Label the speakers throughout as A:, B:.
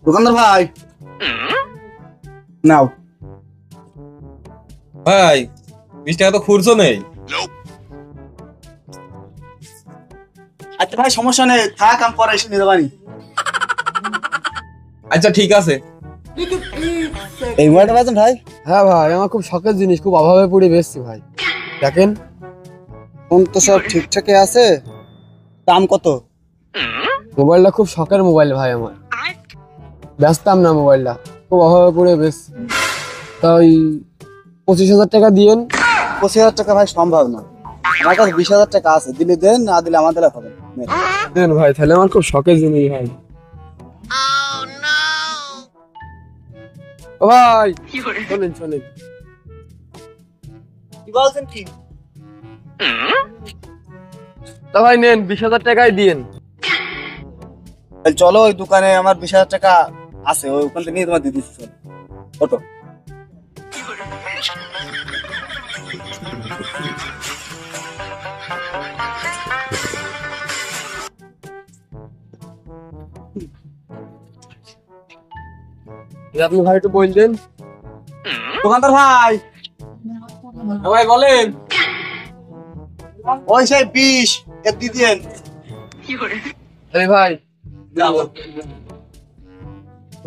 A: দোকানদার ভাই নাও।
B: ভাই 20 টাকা তো খুরছো নেই।
A: আচ্ছা ভাই সমস্যা নেই, থাক আমি পরে এসে নিতে পারি।
B: আচ্ছা ঠিক আছে।
A: এই মোবাইলটা পাচ্ছেন ভাই?
C: হ্যাঁ ভাই, আমার খুব শখের জিনিস, খুব অভাবে পড়ে বেচছি ভাই। দেখেন,
A: ফোন তো সব ঠিকঠাকই আছে, দাম কত?
C: মোবাইলটা খুব শখের মোবাইল ভাই আমার, ব্যস্তাম না মোবাইলটা, খুব অভাবে পড়ে বেচছি। তাই 25,000 টাকা দিয়েন।
A: 25,000 টাকা ভাই সম্ভব না, আমার কাছে 20,000 টাকা আছে, দিলে দেন, না দিলে আমাদের হবে না।
C: দেন ভাই, তাহলে আমার খুব শখের জিনিস ভাই। ও ভাই শোনেন শোনেন,
A: কি বলছেন কি?
C: তা ভাই নেন, 20,000 টাকাই দিয়েন।
A: তাহলে চলো ওই দোকানে, আমার 20,000 টাকা আছে, ওই ওখান থেকে নিয়ে তোমার দিয়ে দিচ্ছি। চলো ওটো।
C: আপনি ভাই একটু বললেন।
A: দোকানদার ভাই,
B: ভাই বলেন।
A: ওই সেই 20 এর দিয়ে দিয়েন।
C: আরে ভাই,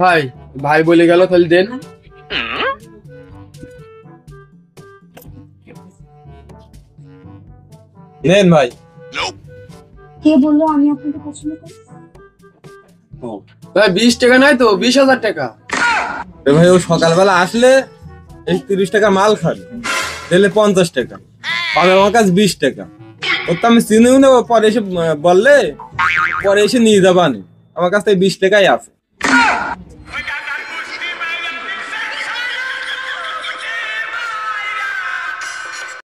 C: ভাই ভাই বলে গেল, তাহলে দেন।
B: নেন ভাই।
D: কে বললো আমি আপনাকে পছন্দ করি?
C: ভাই 20 টাকা নাই তো, 20,000 টাকা।
B: এ ভাই ও সকালবেলা আসলে এই 30 টাকা মাল খাবে, দিলে 50 টাকা পাবে, আমার কাছে 20 টাকা। ওর তো আমি চিনিও নেবো, পরে এসে বললে পরে এসে নিয়ে যাবানি, আমার কাছে 20 টাকাই আছে।